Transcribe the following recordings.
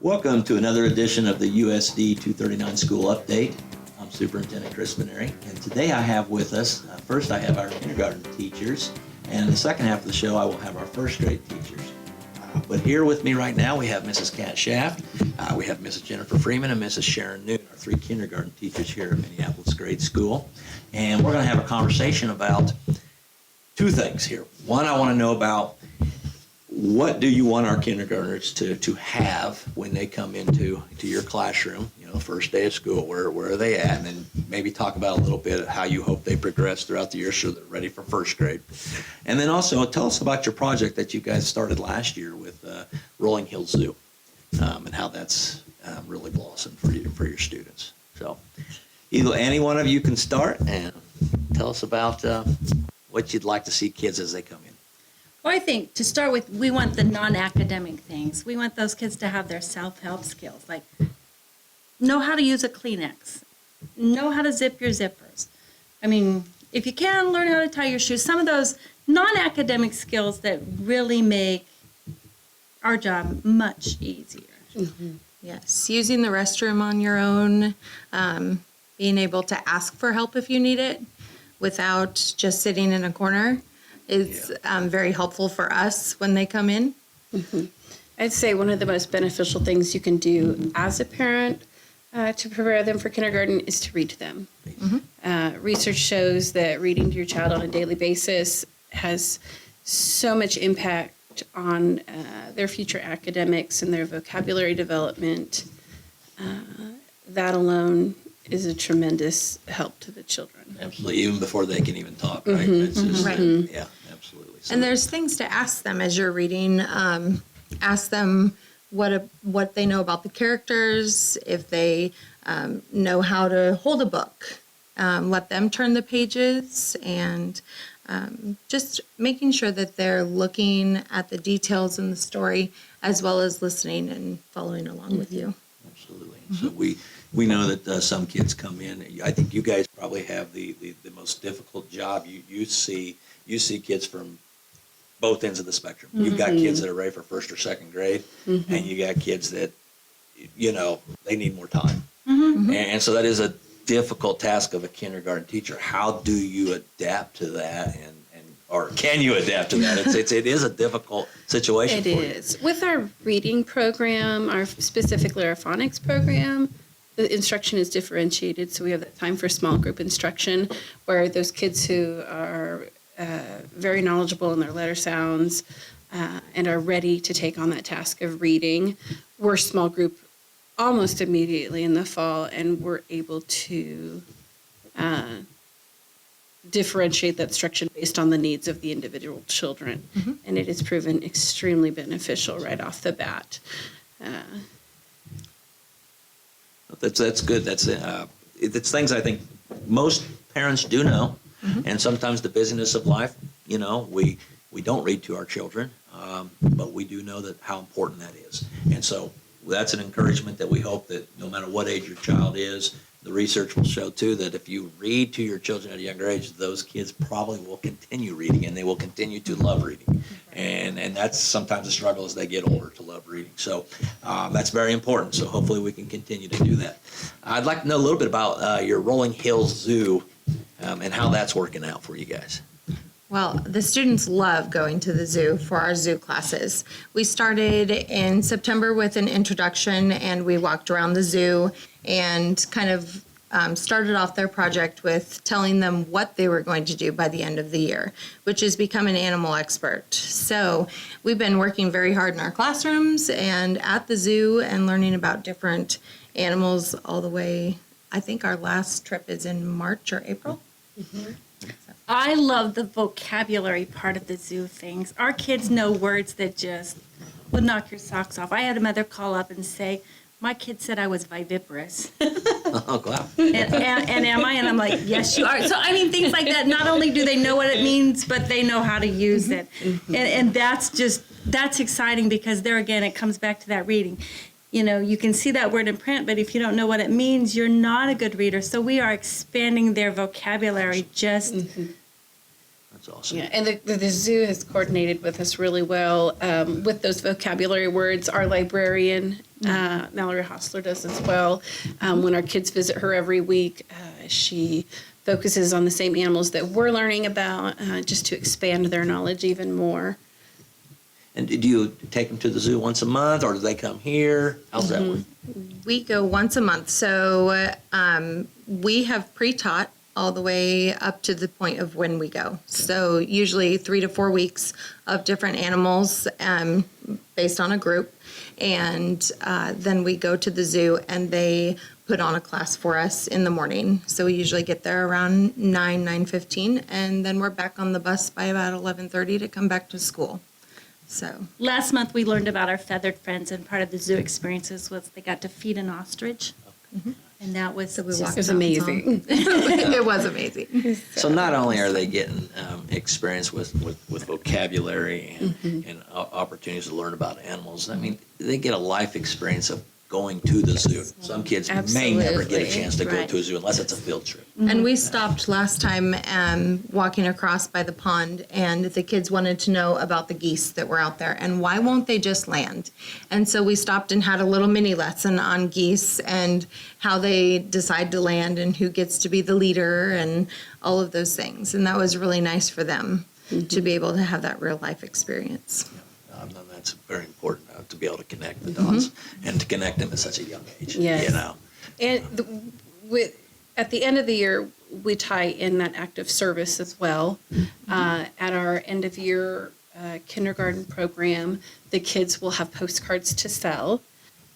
Welcome to another edition of the USD 239 School Update. I'm Superintendent Chris Vignery, and today I have with us, first I have our kindergarten teachers, and in the second half of the show I will have our first grade teachers. But here with me right now we have Mrs. Kat Schaft, we have Mrs. Jennifer Freeman, and Mrs. Sharon Newton, our three kindergarten teachers here at Minneapolis Grade School. And we're going to have a conversation about two things here. One, I want to know about what do you want our kindergartners to have when they come into your classroom, you know, first day of school, where are they at? And then maybe talk about a little bit of how you hope they progress throughout the year so they're ready for first grade. And then also tell us about your project that you guys started last year with Rolling Hills Zoo and how that's really blossomed for your students. So either any one of you can start and tell us about what you'd like to see kids as they come in. Well, I think to start with, we want the non-academic things. We want those kids to have their self-help skills, like know how to use a Kleenex, know how to zip your zippers. I mean, if you can, learn how to tie your shoes. Some of those non-academic skills that really make our job much easier. Mm-hmm. Yes, using the restroom on your own, being able to ask for help if you need it without just sitting in a corner is very helpful for us when they come in. Mm-hmm. I'd say one of the most beneficial things you can do as a parent to prepare them for kindergarten is to read to them. Mm-hmm. Research shows that reading to your child on a daily basis has so much impact on their future academics and their vocabulary development. That alone is a tremendous help to the children. Absolutely, even before they can even talk, right? Mm-hmm. It's just, right. Yeah, absolutely. So, And there's things to ask them as you're reading. Ask them what they know about the characters, if they know how to hold a book. Let them turn the pages, and just making sure that they're looking at the details in the story as well as listening and following along with you. Absolutely. So we know that some kids come in. I think you guys probably have the most difficult job. You see kids from both ends of the spectrum. You've got kids that are ready for first or second grade, and you got kids that, you know, they need more time. And so that is a difficult task of a kindergarten teacher. How do you adapt to that, or can you adapt to that? It is a difficult situation. It is. With our reading program, specifically our phonics program, the instruction is differentiated. So we have that time for small group instruction where those kids who are very knowledgeable in their letter sounds and are ready to take on that task of reading, we're small group almost immediately in the fall, and we're able to differentiate that instruction based on the needs of the individual children. And it has proven extremely beneficial right off the bat. That's good. It's things I think most parents do know, and sometimes the busyness of life, you know, we don't read to our children, but we do know that how important that is. And so that's an encouragement that we hope that no matter what age your child is, the research will show too that if you read to your children at a younger age, those kids probably will continue reading, and they will continue to love reading. And that's sometimes a struggle as they get older to love reading. So that's very important. So hopefully we can continue to do that. I'd like to know a little bit about your Rolling Hills Zoo and how that's working out for you guys. Well, the students love going to the zoo for our zoo classes. We started in September with an introduction, and we walked around the zoo and kind of started off their project with telling them what they were going to do by the end of the year, which is become an animal expert. So we've been working very hard in our classrooms and at the zoo and learning about different animals all the way. I think our last trip is in March or April. I love the vocabulary part of the zoo things. Our kids know words that just would knock your socks off. I had a mother call up and say, my kid said I was viviparous. Oh, wow. and am I? And I'm like, yes, you are. So, I mean, things like that, not only do they know what it means, but they know how to use it. And that's exciting because there again, it comes back to that reading. You know, you can see that word in print, but if you don't know what it means, you're not a good reader. So we are expanding their vocabulary just That's awesome. Yeah, and the zoo has coordinated with us really well with those vocabulary words. Our librarian Mallory Hostler does as well. When our kids visit her every week, she focuses on the same animals that we're learning about, just to expand their knowledge even more. And do you take them to the zoo once a month, or do they come here? How's that work? We go once a month. So we have pre-taught all the way up to the point of when we go. So usually 3 to 4 weeks of different animals based on a group. And then we go to the zoo and they put on a class for us in the morning. So we usually get there around 9:15, and then we're back on the bus by about 11:30 to come back to school. So Last month, we learned about our feathered friends, and part of the zoo experiences was they got to feed an ostrich. And that was we just walked It was around amazing. it was amazing. So not only are they getting experience with vocabulary and opportunities to learn about animals, I mean, they get a life experience of going to the zoo. Some kids may never get a Absolutely. chance to go Right. to a zoo unless it's a field trip. And we stopped last time walking across by the pond, and the kids wanted to know about the geese that were out there and why won't they just land? And so we stopped and had a little mini lesson on geese and how they decide to land and who gets to be the leader and all of those things. And that was really nice for them to be able to have that real life experience. And that's very important to be able to connect the dots and to connect them at such a young age. Yes. You know. And at the end of the year, we tie in that active service as well. At our end of year kindergarten program, the kids will have postcards to sell,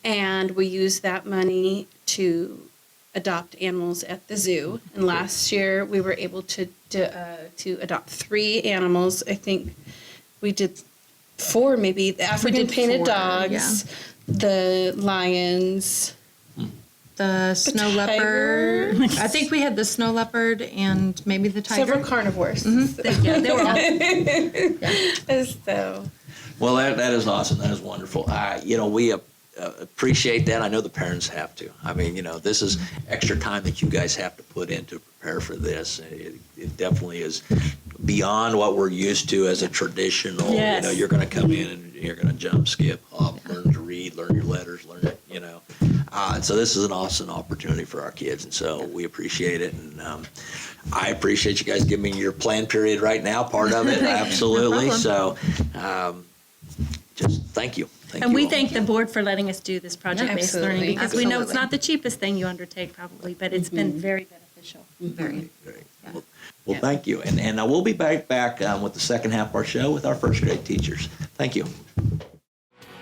and we use that money to adopt animals at the zoo. And last year, we were able to adopt 3 animals. I think we did 4, maybe the African painted 4, dogs, the lions. The snow leopard. I think we had the snow leopard and maybe the tiger. Several carnivores. Yeah, they were all So, Well, that is awesome. That is wonderful. We appreciate that. I know the parents have to. I mean, this is extra time that you guys have to put in to prepare for this. It definitely is beyond what we're used to as a traditional. Yes. You're going to come in and you're going to jump, skip, hop, learn to read, learn your letters, learn it. And so this is an awesome opportunity for our kids, and so we appreciate it. And I appreciate you guys giving me your plan period right now. Part of it, absolutely. So, just thank you. And we all. thank the board for letting us do this project-based learning, Absolutely. because we know it's Absolutely. not the cheapest thing you undertake probably, but it's been very beneficial. Very. Great. Well, thank you. And we'll be back with the second half of our show with our first grade teachers. Thank you.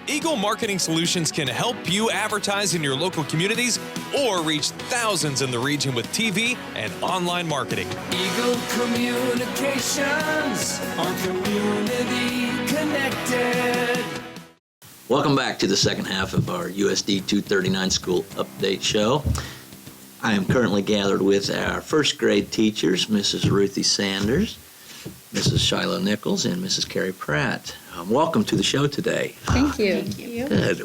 Eagle Marketing Solutions can help you advertise in your local communities or reach thousands in the region with TV and online marketing. Eagle Communications, our community connected. Welcome back to the second half of our USD 239 School Update Show. I am currently gathered with our first grade teachers, Mrs. Ruthie Sanders, Mrs. Shiloh Nichols, and Mrs. Carrie Pratt. Welcome to the show today. thank you. Good.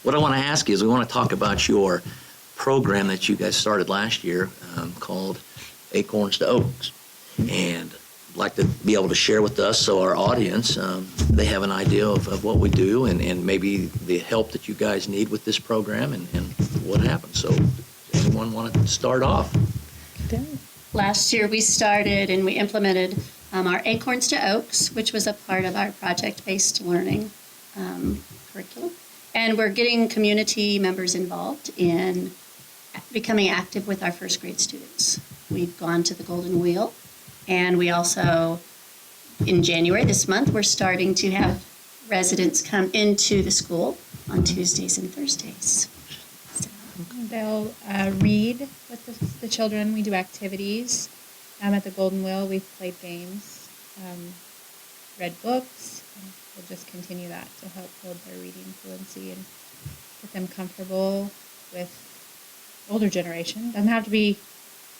What I want to ask is, we want to talk about your program that you guys started last year called Acorns to Oaks. And I'd like to be able to share with us, so our audience, they have an idea of what we do and maybe the help that you guys need with this program and what happens. So anyone want to start off? Last year, we started and we implemented our Acorns to Oaks, which was a part of our project-based learning curriculum. And we're getting community members involved in becoming active with our first grade students. We've gone to the Golden Wheel, and we also, in January this month, we're starting to have residents come into the school on Tuesdays and Thursdays. They'll read with the children. We do activities. At the Golden Wheel, we've played games, read books, and we'll just continue that to help build their reading fluency and get them comfortable with older generation. Doesn't have to be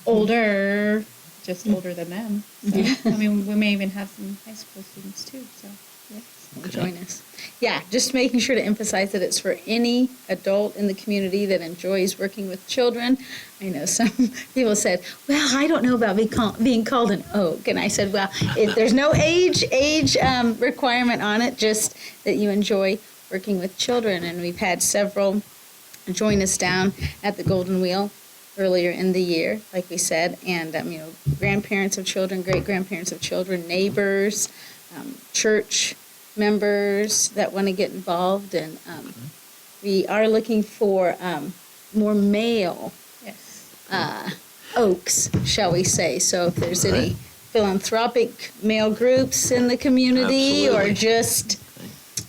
older, just older than them. So, I mean, we may even have some high school students too. So, yes. Join us. Yeah, just making sure to emphasize that it's for any adult in the community that enjoys working with children. I know some people said, well, I don't know about being called an oak. And I said, well, there's no age requirement on it, just that you enjoy working with children, and we've had several join us down at the Golden Wheel earlier in the year, like we said, and grandparents of children, great-grandparents of children, neighbors, church members that want to get involved, and we are looking for more male Yes. oaks, shall we say. So if there's any philanthropic male groups in the community, Absolutely. or just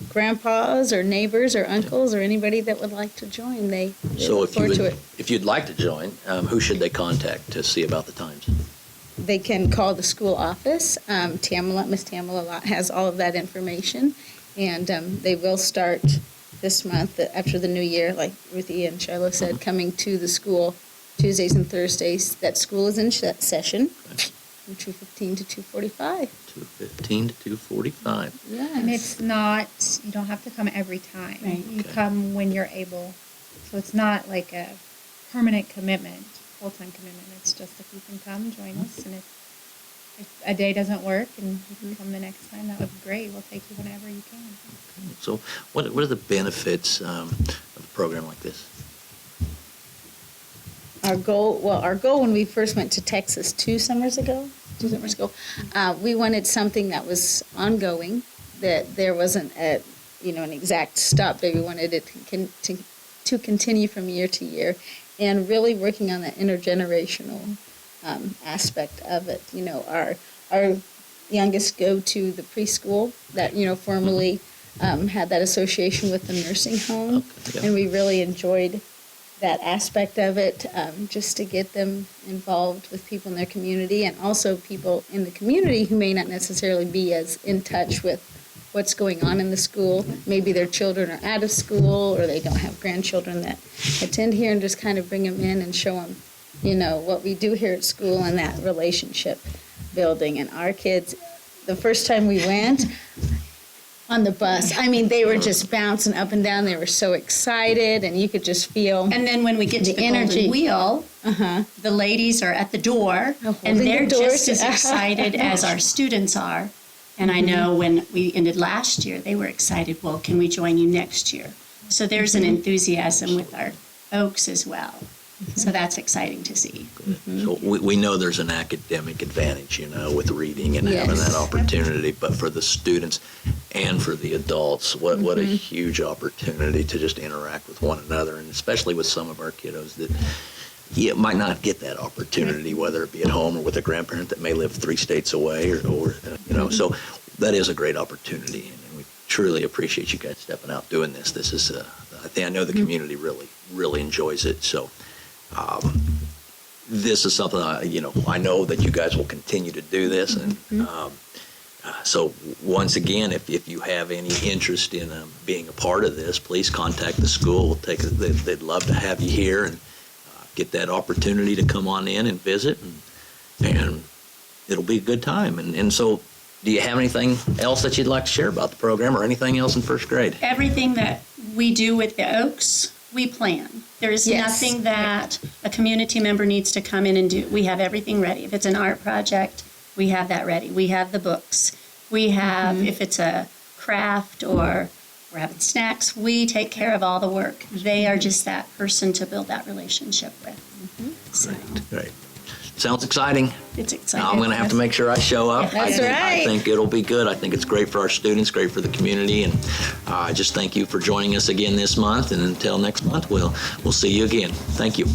grandpas or neighbors or uncles or anybody that would like to join, they So look forward to it. if you'd like to join, who should they contact to see about the times? They can call the school office. Miss Tamala has all of that information, and they will start this month after the new year, like Ruthie and Shiloh said, coming to the school Tuesdays and Thursdays. That school is in session from 2:15 to 2:45. 2:15 to 2:45. And it's not, you don't have to come every time. Right. You Okay. come when you're able. So it's not like a permanent commitment, full-time commitment. It's just if you can come, join us. And if a day doesn't work and you can come the next time, that would be great. We'll take you whenever you can. So what are the benefits of a program like this? Our goal when we first went to Texas 2 summers ago, we wanted something that was ongoing, that there wasn't an exact stop date. We wanted it to continue from year to year, and really working on that intergenerational aspect of it. Our youngest go to the preschool that formerly had that association with the nursing home, Okay, yeah. and we really enjoyed that aspect of it, just to get them involved with people in their community, and also people in the community who may not necessarily be as in touch with what's going on in the school. Maybe their children are out of school, or they don't have grandchildren that attend here, and just kind of bring them in and show them, what we do here at school, and that relationship building. And our kids, the first time we went on the bus, they were just bouncing up and down. They were so excited, and you could just feel. And then when we get to The the energy. Golden Wheel, the ladies are at the door, and holding they're the doors. just as excited as our students are. And I know when we ended last year, they were excited, well, can we join you next year? So there's an enthusiasm with our Oaks as well. So that's exciting to see. So we know there's an academic advantage, with reading and having Yes. that opportunity, but for the students and for the adults, what a huge opportunity to just interact with one another, and especially with some of our kiddos that might not get that opportunity, whether it be at home or with a grandparent that may live 3 states away, or so that is a great opportunity, and we truly appreciate you guys stepping out doing this. This is, I know the community really enjoys it, so. This is something I know that you guys will continue to do this, and so once again, if you have any interest in being a part of this, please contact the school. They'd love to have you here and get that opportunity to come on in and visit, and it'll be a good time. And so, do you have anything else that you'd like to share about the program, or anything else in first grade? Everything that we do with the Oaks, we plan. There is Yes. nothing that a community member needs to come in and do. We have everything ready. If it's an art project, we have that ready. We have the books. We have, if it's a craft or we're having snacks, we take care of all the work. They are just that person to build that relationship with. So Great. Sounds exciting. it's Now, exciting. I'm going to have to make sure I show up. That's I right. think it'll be good. I think it's great for our students, great for the community, and I just thank you for joining us again this month. And until next month, we'll see you again. Thank you.